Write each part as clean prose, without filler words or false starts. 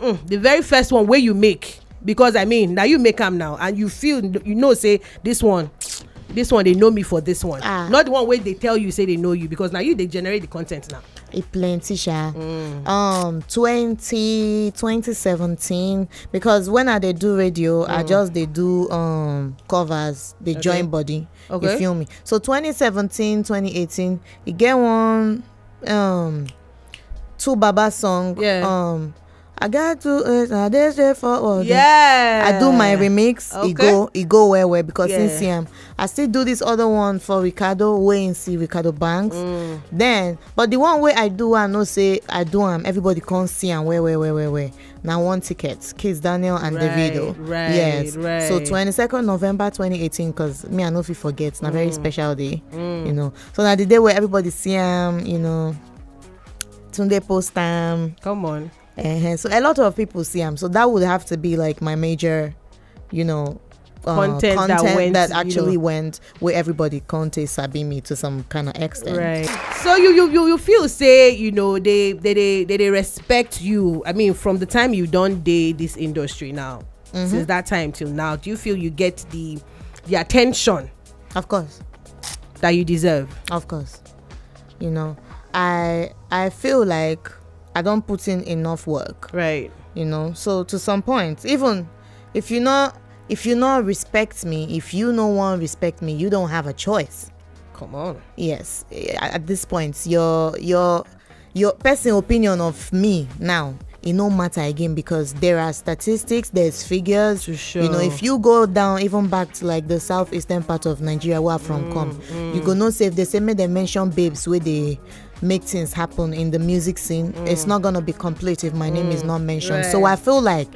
The very first one where you make, because I mean now you make them now and you feel say this one they know me for this one, not the one where they tell you say they know you, because now they generate the content now. It plenty 2017, because when they do radio, I just they do covers, they join body. You feel me? So 2017, 2018, you get one two Baba song. I got to this for I do my remix. It go where because since I still do this other one for Ricardo, wait and see Ricardo Banks. Then but the one way I do I know say I do everybody can't see and where now one ticket Kizz Daniel and Davido. Yes. So 22nd November 2018, because me I know if you forget, na very special day. So now the day where everybody see Tunde post come on. So a lot of people see so that would have to be like my major content that actually went where everybody can't sabi me to some kind of extent. Right. So you feel say they respect you. I mean, from the time you done this industry now, since that time till now, do you feel you get the attention? Of course. That you deserve. Of course. I feel like I don't put in enough work. Right. So to some point, even if you not respect me, if you no one respect me, you don't have a choice. Come on. Yes. At this point, your personal opinion of me now, it no matter again, because there are statistics, there's figures to show. If you go down even back to like the southeastern part of Nigeria where I'm from, you go know say if they say me they mention babes where they make things happen in the music scene, it's not gonna be complete if my name is not mentioned. Right. So I feel like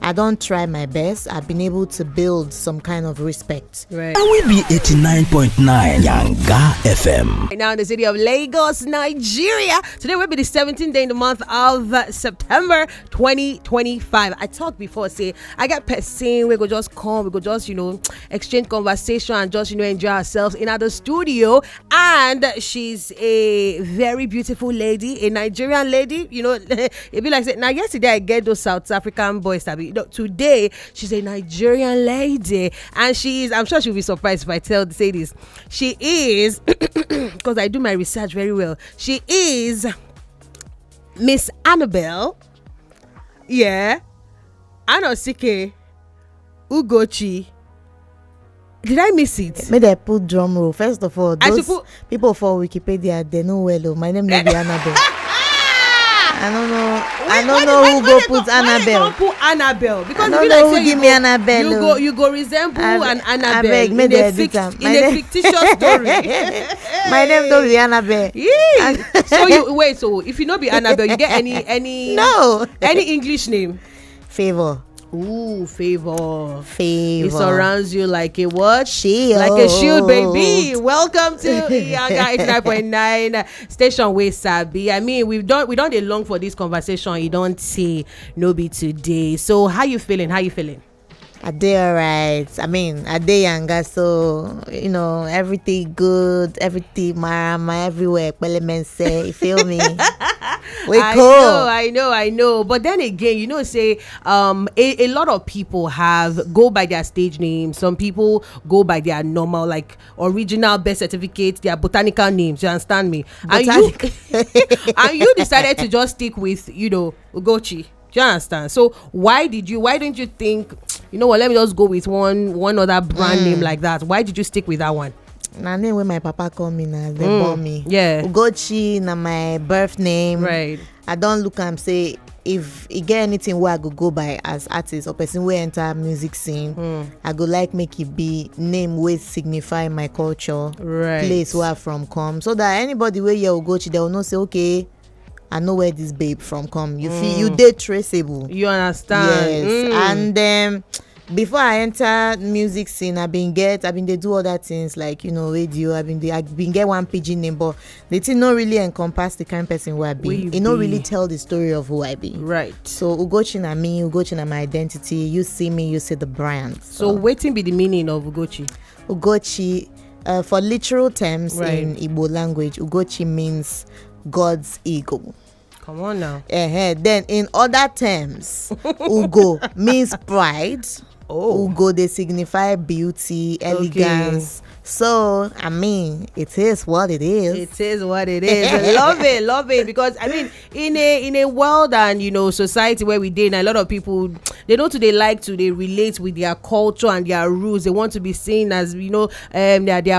I don't try my best. I've been able to build some kind of respect. Right. And we be 89.9 Yanga FM. Right now in the city of Lagos, Nigeria. Today will be the 17th day in the month of September 2025. I talked before, say I got person, we go just come, we go just exchange conversation and just enjoy ourselves in the studio. And she's a very beautiful lady, a Nigerian lady. It be like say now yesterday I get those South African boys that be. Today she's a Nigerian lady, and I'm sure she'll be surprised if I say this. She is because I do my research very well. She is Miss Annabelle. Anosike Ugoccie. Did I miss it? May they put drum roll. First of all, those people for Wikipedia, they know well. My name may be Annabelle. I don't know who go put Annabelle. Why put Annabelle? Because I don't know who give me Annabelle. You go resemble an Annabelle in a fictitious story. My name don't be Annabelle. So if you not be Annabelle, you get any any English name? Favor. Ooh, favor. It surrounds you like a what? Shield. Like a shield, baby. Welcome to Yanga 89.9 station with Sabi. I mean, we done a long for this conversation. You don't say no be today. So how you feeling? I did alright. I mean, I did younger, so everything good, everything my everywhere. Say, you feel me? I know. But then again, say a lot of people go by their stage names. Some people go by their normal, like original birth certificate, their botanical names. You understand me? And you decided to just stick with Ugoccie. Do you understand? So why don't you think, let me just go with one other brand name like that? Why did you stick with that one? Na name when my papa call me now, they born me. Yeah. Ugoccie na my birth name. Right. I don't look and say if you get anything where I go by as artist or person where enter music scene, I go like make it be name with signify my culture, right, place where I from come, so that anybody where you Ugoccie, they will not say okay, I know where this babe from come. You feel you did traceable. You understand? Yes. And before I enter music scene, I've been they do other things like radio. I've been get one pidgin name, but they did not really encompass the kind of person who I be. It not really tell the story of who I be. Right. So Ugoccie na me, Ugoccie na my identity. You see me, you see the brand. So waiting be the meaning of Ugoccie. Ugoccie, for literal terms in Igbo language, Ugoccie means God's eagle. Come on now. Then in other terms, Ugo means pride. Ugo, they signify beauty, elegance. So, I mean, it is what it is. It is what it is. Love it. Because, I mean, in a world and, society where we did, a lot of people, they relate with their culture and their roots. They want to be seen as, they are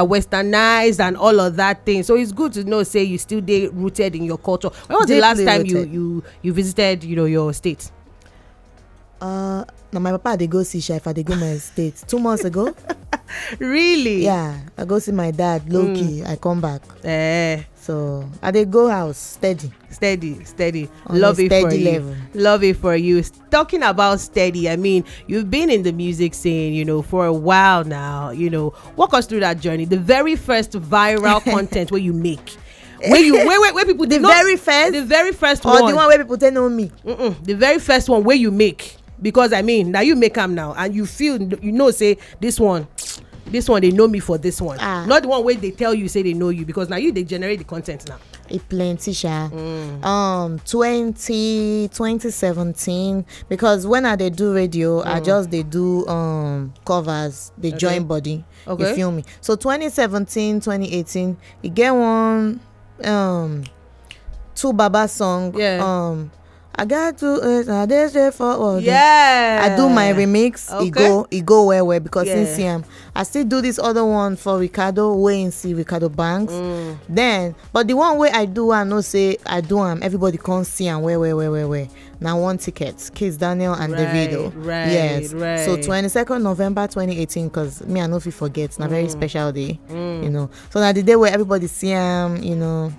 westernized and all of that thing. So, it's good to know, say, you still rooted in your culture. When was the last time you visited, your state? Now my papa they go see Chef, they go my state 2 months ago. Really? Yeah, I go see my dad low-key. I come back. So I they go house steady. Love it for you. Level. Love it for you. Talking about steady, I mean, you've been in the music scene, for a while now. Walk us through that journey. The very first viral content where you make. Where people the very first one, or the one where people don't know me. The very first one where you make. Because I mean, now you make them now, and you feel, say this one they know me for this one. Not the one where they tell you, say they know you, because now they generate the content now. It plenty, 2017, because when I they do radio, I just they do covers, they join body. Okay. You feel me? So 2017, 2018, you get one 2 Baba song. Yeah. I got to this day for I do my remix. Okay. It go where because since I still do this other one for Ricardo way in see Ricardo Banks. Then but the one way I do I know say I do everybody can't see and where now 1 ticket Kizz Daniel and Davido. Right. So 22nd November 2018 because me I know if you forget it's a very special day. So now the day where everybody see Tunde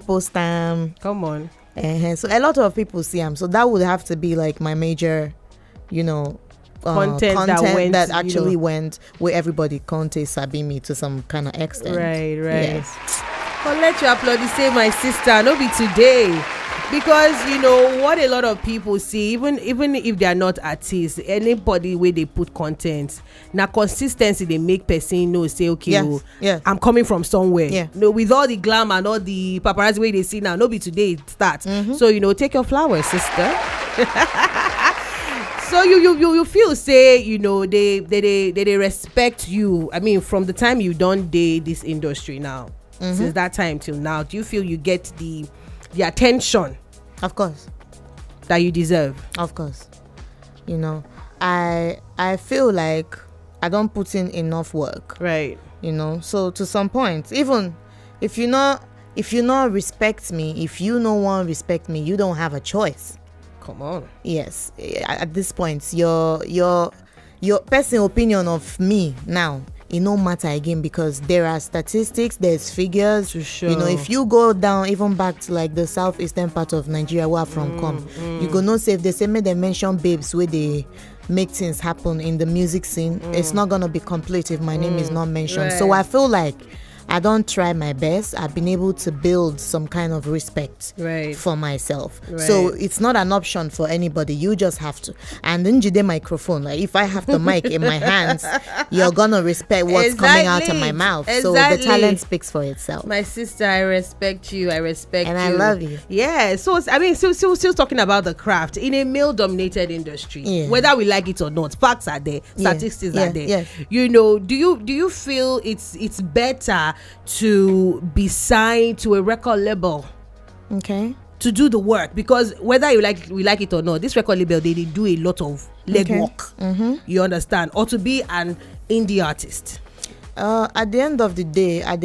post come on. So a lot of people see him, so that would have to be like my major, content that actually went where everybody Conte sabi me to some kind of extent. Right. Yes. Well, let you applaud the say my sister, no be today. Because what a lot of people see, even if they are not artists, anybody where they put content, now consistency they make person know say okay, I'm coming from somewhere. Yeah. With all the glam and all the paparazzi way they see now, no be today it starts. So take your flowers, sister. So you feel say they respect you. I mean, from the time you done this industry now, since that time till now, do you feel you get the attention? Of course. That you deserve. Of course. I feel like I don't put in enough work. Right. So to some point, even if you not respect me, if you no one respect me, you don't have a choice. Come on. Yes. At this point, your personal opinion of me now, it no matter again because there are statistics, there's figures to show. If you go down even back to like the southeastern part of Nigeria where I'm from you go know say if they say me they mention babes where they make things happen in the music scene, it's not gonna be complete if my name is not mentioned. Right. So I feel like I don't try my best. I've been able to build some kind of respect for myself. Right. So it's not an option for anybody. You just have to. And then the microphone, like if I have the mic in my hands, you're gonna respect what's coming out of my mouth. So the talent speaks for itself. My sister, I respect you. And I love you. Yeah. So I mean, still talking about the craft in a male-dominated industry, whether we like it or not, facts are there, statistics are there. Yeah. Do you feel it's better to be signed to a record label to do the work? Because whether we like it or not, this record label they do a lot of legwork. You understand? Or to be an indie artist. At the end of the day, I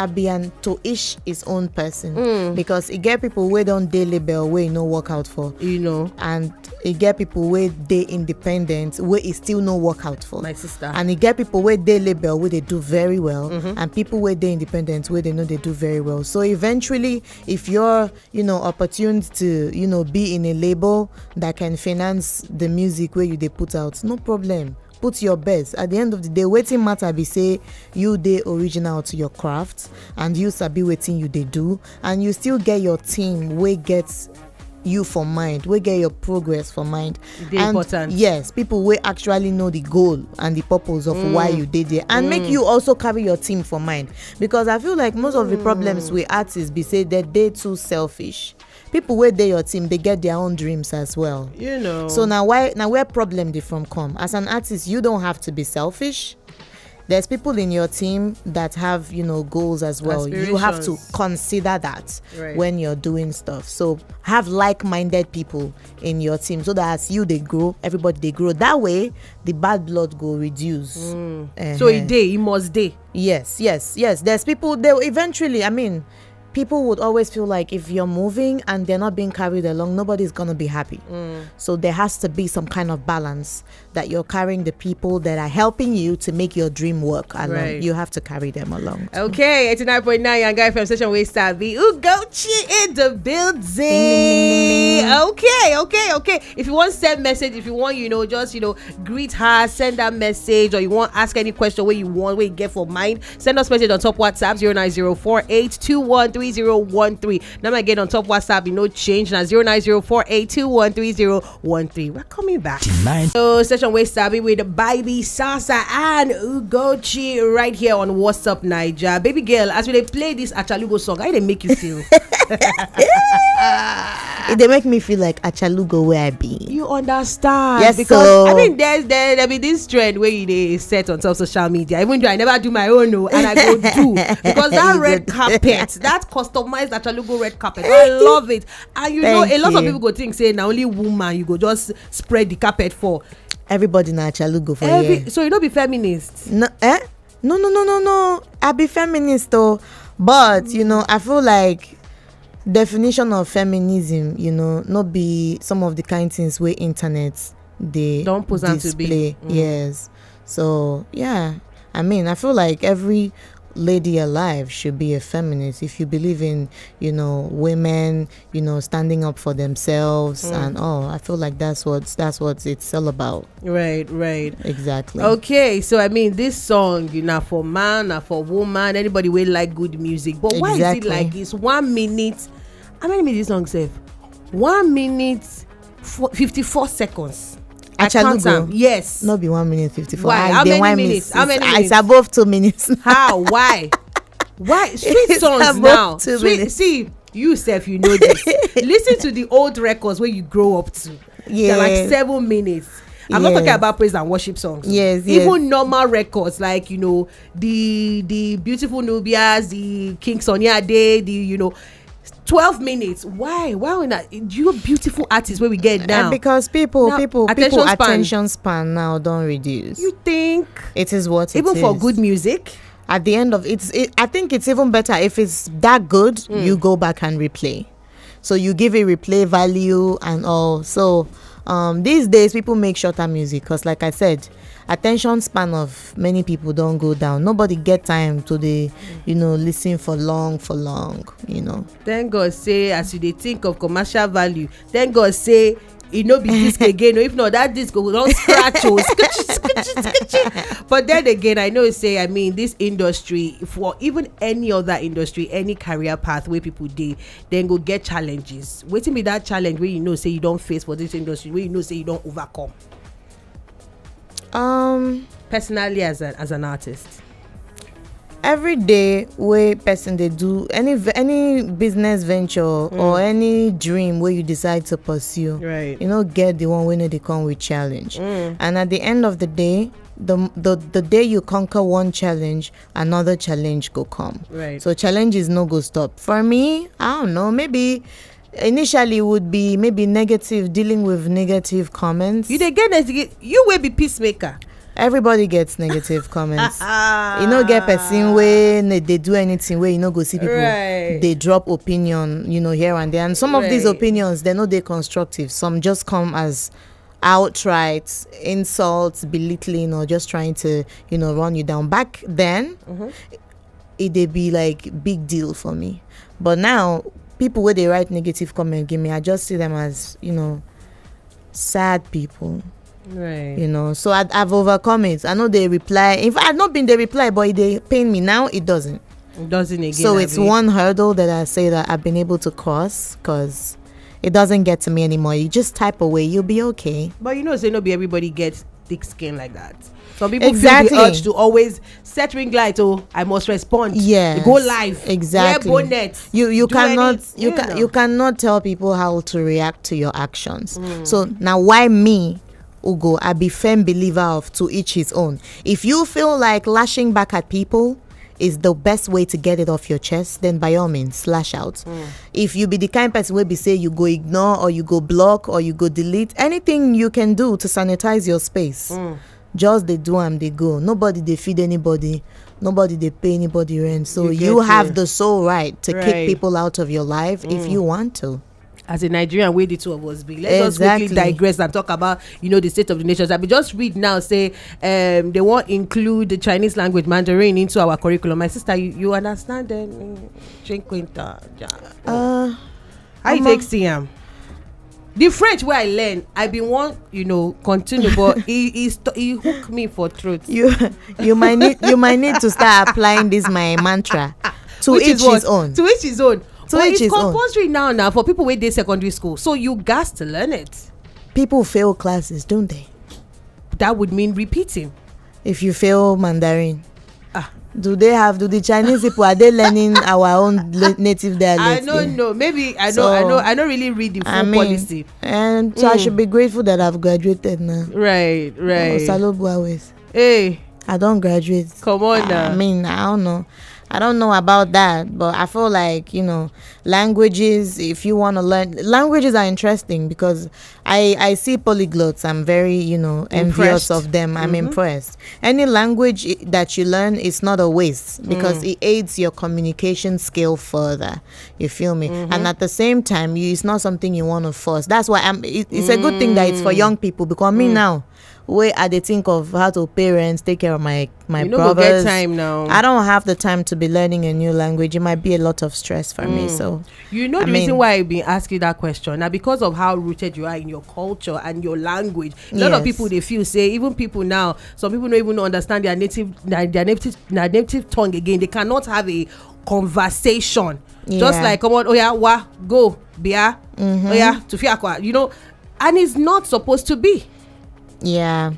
be an to each his own person because it get people where don't they label where no work out for and it get people where they independent where it still no work out for my sister, and it get people where they label where they do very well and people where they independent where they know they do very well. So eventually if you're opportunity to be in a label that can finance the music where they put out, no problem. Put your best. At the end of the day, waiting matter be say you dey original to your craft and you sabi waiting you they do and you still get your team where gets you for mind, we get your progress for mind. Important. Yes, people will actually know the goal and the purpose of why you did it and make you also carry your team for mind, because I feel like most of the problems with artists be say that they too selfish. people where they your team, they get their own dreams as well. So now where problem they from come? As an artist, you don't have to be selfish. There's people in your team that have, goals as well. You have to consider that when you're doing stuff. So have like-minded people in your team so that as they grow, everybody they grow. That way, the bad blood go reduce. So it must day. Yes. There's people, they eventually, people would always feel like if you're moving and they're not being carried along, nobody's gonna be happy. So there has to be some kind of balance that you're carrying the people that are helping you to make your dream work along. Right. You have to carry them along. Okay, 89.9 Yanga FM station with Sabi Ugoccie in the building. Okay. If you want to send message, if you want, just greet her, send that message, or you want ask any question where you get for mind, send us message on top WhatsApp 09048213013. Now again on top WhatsApp, no change now 09048213013. We're coming back. So session with Sabi with Baby Sasa and Ugoccie right here on What's Up Niger. Baby girl, as we play this Achalugo song, how they make you feel? They make me feel like Achalugo where I be. You understand? Yes, because so there be this trend where they set on top of social media. Even though I never do my own, and I go do because that red carpet, that customized Achalugo red carpet, I love it. And a lot of people go think say now only woman you go just spread the carpet for. Everybody na Achalugo for you. So you don't be feminist. No, No. I be feminist though, but I feel like definition of feminism, not be some of the kind things where internet they don't pose display. To be. Yes. So yeah, I feel like every lady alive should be a feminist if you believe in women standing up for themselves and all. I feel like that's what it's all about. Right, exactly. Okay, so this song for man or for woman, anybody will like good music, but why is it like this 1 minute? How many minutes song save? 1 minute 54 seconds. Achalugo. Yes. Not be 1 minute 54. Why? How many minutes? It's above 2 minutes. How? Why? Sweet songs now. See, you self, you know this. Listen to the old records where you grow up to. Yeah. They're like 7 minutes. I'm not talking about praise and worship songs. Yes. Even normal records like the Beautiful Nubias, the King Sonia Day, the 12 minutes. Why we not? You beautiful artists where we get down because people attention span now don't reduce. You think it is what even it for is. good music? At the end of it, I think it's even better if it's that good. You go back and replay, so you give it replay value and all. So these days people make shorter music because, like I said, attention span of many people don't go down. Nobody get time to listen for long. Thank God say as you think of commercial value, thank God say it no be disc again, or if not that disc go don't scratch. But then again, I know say this industry, for even any other industry, any career path where people then go get challenges. Waiting be that challenge where say you don't face for this industry, where say you don't overcome. Personally as an artist, every day where person they do any business venture or any dream where you decide to pursue, right? Get the one when they come with challenge, and at the end of the day, the day you conquer one challenge, another challenge go come. Right. So challenges no go stop. For me, I don't know, maybe initially would be maybe dealing with negative comments. You will be peacemaker. Everybody gets negative comments. Get person when they do anything where go see people. Right. They drop opinion, here and there, and some of these opinions they're constructive. Some just come as outright insults, belittling, or just trying to run you down. Back then, it'd be like big deal for me, but now people where they write negative comment give me, I just see them as sad people. Right. So I've overcome it. I know they reply. In fact, I've not been the reply, but they pain me now. It doesn't again. So it's one hurdle that I say that I've been able to cross because it doesn't get to me anymore. You just type away, you'll be okay. But say no be everybody gets thick skin like that. Some people feel the urge to always set ring light. Oh, I must respond. Yeah, go live. Exactly. Wear bonnet. You cannot tell people how to react to your actions. So now, why me, Ugo? I be firm believer of to each his own. If you feel like lashing back at people is the best way to get it off your chest, then by all means lash out. If you be the kind person where be say you go ignore or you go block or you go delete, anything you can do to sanitize your space. Just they do and they go. Nobody they feed anybody. Nobody they pay anybody rent. So you have the sole right to kick people out of your life if you want to. As a Nigerian, where the two of us be, let's just quickly digress and talk about the state of the nations. I will just read now. Say they won't include the Chinese language Mandarin into our curriculum. My sister, you understand them? How you take CM? The French where I learn, I been want continue, but he hooked me for truth. You might need to start applying this my mantra. To each his own. To each his own. But it's compulsory now for people who did secondary school, so you got to learn it. People fail classes, don't they? That would mean repeating. If you fail Mandarin, do the Chinese people, are they learning our own native dialect? I don't know. Maybe I don't really read the full policy. And so I should be grateful that I've graduated now. Right. Hey, I don't graduate. Come on now. I don't know about that, but I feel like, languages, if you want to learn, languages are interesting because I see polyglots. I'm very, envious of them. I'm impressed. Any language that you learn is not a waste because it aids your communication skill further. You feel me? And at the same time, it's not something you want to force. That's why it's a good thing that it's for young people because me now, where I think of how to parents take care of my brothers. Get time now. I don't have the time to be learning a new language. It might be a lot of stress for me. So the reason why I've been asking that question now because of how rooted you are in your culture and your language. A lot of people they feel even people now. Some people don't even understand their native tongue again. They cannot have a conversation. Just like come on, go bia, tufia and it's not supposed to be. Yeah,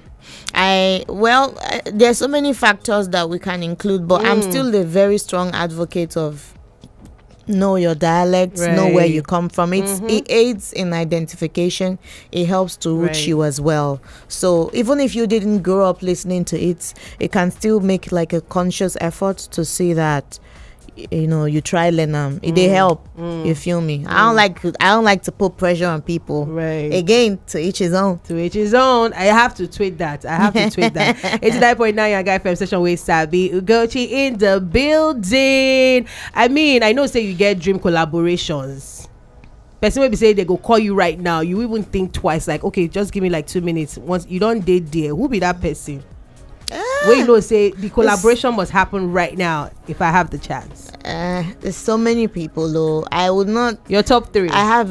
there's so many factors that we can include, but I'm still a very strong advocate of know your dialects, know where you come from. It aids in identification. It helps to root you as well. So even if you didn't grow up listening to it can still make like a conscious effort to see that you try learn them. They help. You feel me? I don't like to put pressure on people. Right. Again, to each his own. To each his own. I have to tweet that. 89.9 Young Guy FM session with Sabi Ugoccie in the building. I know say you get dream collaborations. Person maybe say they go call you right now. You even think twice. Like, okay, just give me like 2 minutes. Once you don't date there, who be that person? Where say the collaboration must happen right now if I have the chance. There's so many people though. I would not. Your top 3. I have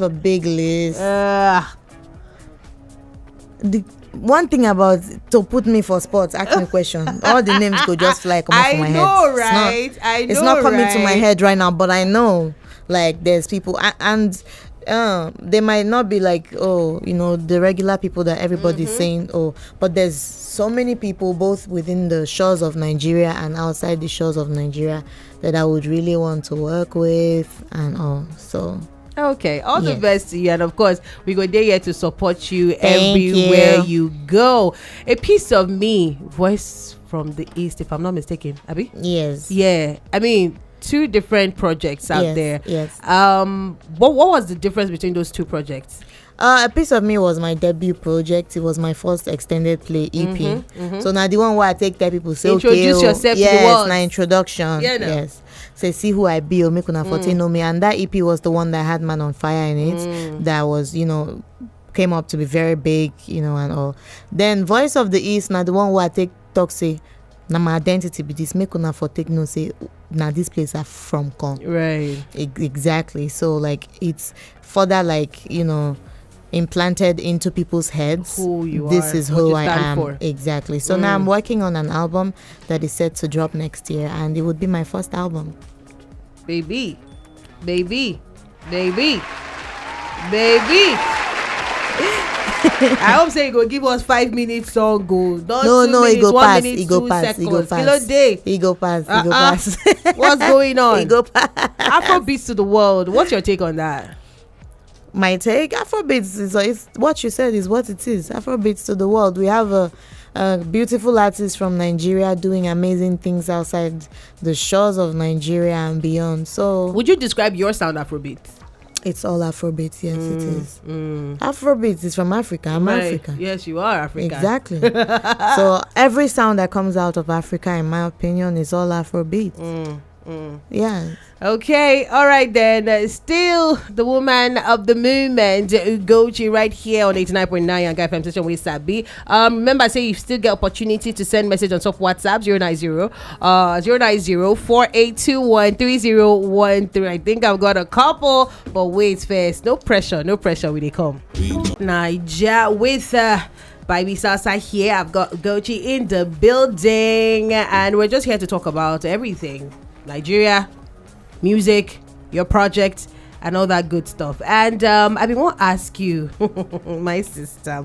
a big list. The one thing about to put me for sports, ask me question. All the names go just come off my head. It's not coming to my head right now, but I know like there's people and they might not be like the regular people that everybody's saying but there's so many people both within the shores of Nigeria and outside the shores of Nigeria that I would really want to work with and all. So okay, all the best to you, and of course we go there here to support you everywhere you go. A piece of me, voice from the east, if I'm not mistaken, Abby. Yes. 2 different projects out there. Yes. What was the difference between those 2 projects? A Piece of Me was my debut project. It was my first extended play EP. So now the one where I take that people say introduce yourself to the world. Yes, my introduction. Yes. Say see who I be or make una 14 know me. And that EP was the one that had Man on Fire in it. That was, came up to be very big, and all. Then Voice of the East, now the one where I take talk say now my identity be this, make una for take no say now this place are from come. Right. Exactly. So like it's further implanted into people's heads. Who you this are, is who I am for. Exactly. So now I'm working on an album that is set to drop next year, and it would be my first album. Baby. I hope say you go give us 5 minutes song go. No, minutes, it go 1 pass. minute, It go 2 pass. seconds. It go pass. Kilo day. It go pass. It go pass. What's going on? It go pass. Afrobeats to the world. What's your take on that? My take, Afrobeats is what you said is what it is. Afrobeats to the world. We have a beautiful artist from Nigeria doing amazing things outside the shores of Nigeria and beyond. So, would you describe your sound Afrobeat? It's all Afrobeat. Yes, it is. Afrobeat is from Africa. I'm African. Yes, you are African. Exactly. So every sound that comes out of Africa, in my opinion, is all Afrobeat. Yeah. Okay, all right then. Still the woman of the movement, Ugoccie, right here on 89.9 Yanga FM station with Sabi. Remember, I say you still get opportunity to send message on top WhatsApp 090-4821-3013. I think I've got a couple, but wait first. No pressure when they come. Naija with Baby Sasa here. I've got Ugoccie in the building, and we're just here to talk about everything Nigeria, music, your project, and all that good stuff. And I want to ask you, my sister,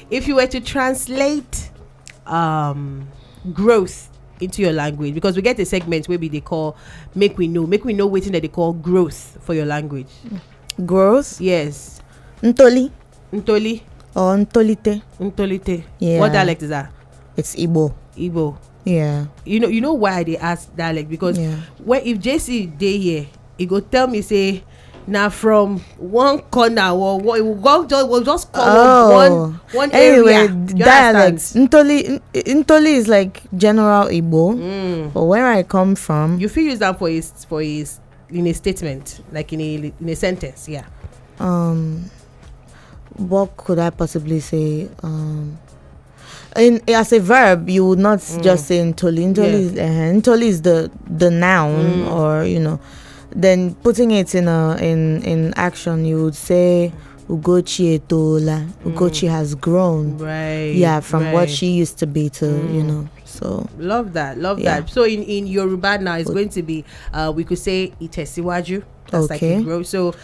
if you were to translate growth into your language, because we get a segment where they call make we know waiting that they call growth for your language. Growth? Yes. Ntoli or Ntolite. Yeah. What dialect is that? It's Igbo. Yeah. You know why they ask dialect? Because when if JC dey here, he go tell me say now from one corner or we'll just call one area. Dialects. Ntoli is like general Igbo. But where I come from, you feel use that for his in a statement, like in a sentence. Yeah. What could I possibly say? As a verb, you would not just say Ntoli. Ntoli is the noun, or then putting it in action, you would say Ugoccie etola. Ugoccie has grown, right? Yeah, from what she used to be to So love that. So in Yoruba now, it's going to be we could say itesiwaju. That's okay. Like a growth. So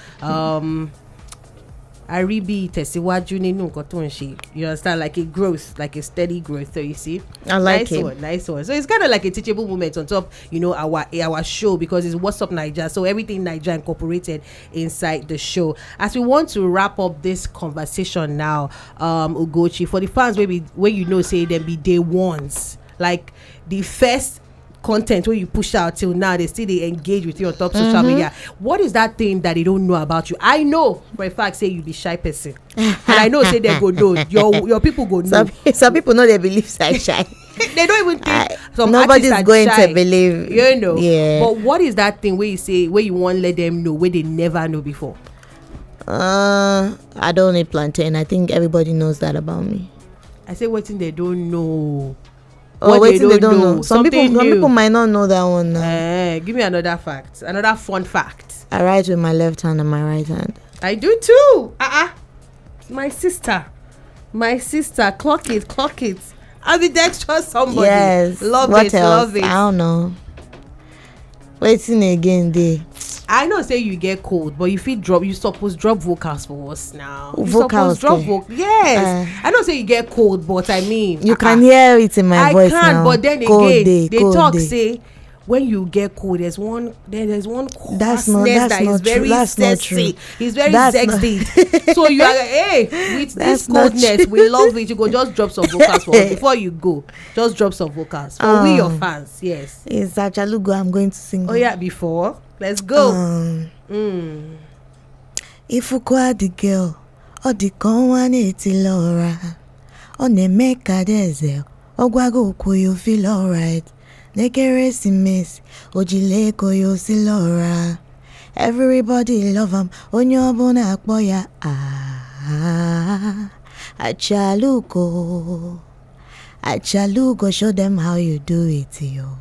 Aribi tesiwaju ninu nkan to nse. You understand, like a growth, like a steady growth. So you see, I like it. Nice one. So it's kind of like a teachable moment on top, our show, because it's What's Up Naija. So everything Naija incorporated inside the show. As we want to wrap up this conversation now, Ugoccie, for the fans where say them be day ones, like the first content where you push out till now, they engage with you on top social media. What is that thing that they don't know about you? I know for a fact say you be shy person, and I know say they go know your people go know. Some people know they believe shy. They don't even think nobody's going shy, to believe. Yeah. But what is that thing where you want to let them know where they never know before? I don't eat plantain. I think everybody knows that about me. I say what thing they don't know. They don't know. Some people might not know that one now. Give me another fun fact. I write with my left hand and my right hand. I do too. My sister, clock it. I'll be dexterous somebody. Yes. Love it. I don't know. Waiting again there. I know say you get cold, but you suppose drop vocals for us now. Vocals? Yes. I know say you get cold, but I mean you can hear it in my voice now. I can, but then again, they talk say when you get cold, there's one that's not very that's sexy. Not true. He's very sexy. So you are like, with this coldness, we love it. You go just drop some vocals for us before you go. Just drop some vocals for we your fans. Yes. It's Ajalugo. I'm going to sing. Oh yeah, before. Let's go. If you call the girl, or the con eti Laura, on the make a desel, or guago you feel alright. Nekeresimes, ojileko yo si Laura. Everybody love him, on your bona boya. Achalugo, show them how you do it, yo.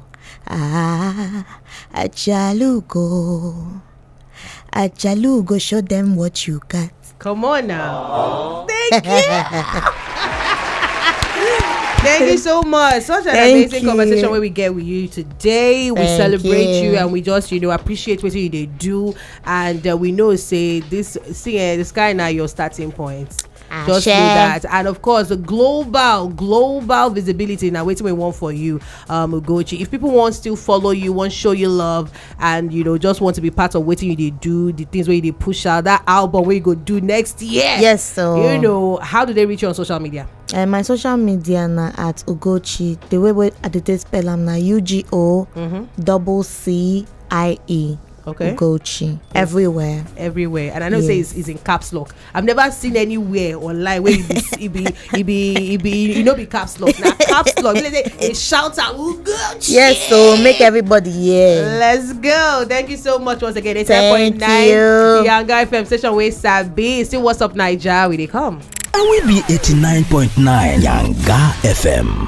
Achalugo, show them what you got. Come on now. Thank you. Thank you so much. Such an amazing conversation where we get with you today. We celebrate you and we just, appreciate what you do. And we know, this guy now your starting point. Just do that. And of course, the global visibility now waiting we want for you, Ugoccie. If people want to follow you, want to show you love, and just want to be part of what you they do, the things where they push out that album where you go do next year. Yes, so how do they reach you on social media? My social media na at Ugoccie. The way I did spell am na UGOCCIE. Okay. Ugoccie. Everywhere. And I know say it's in caps lock. I've never seen anywhere online where it be caps lock. Now caps lock. It shouts out Ugoccie. Yes, so make everybody hear. Let's go. Thank you so much once again. It's Thank 10.9 Yanga FM station where Sabi. See what's up, Nigeria. We they come. And we be 89.9 Yanga FM.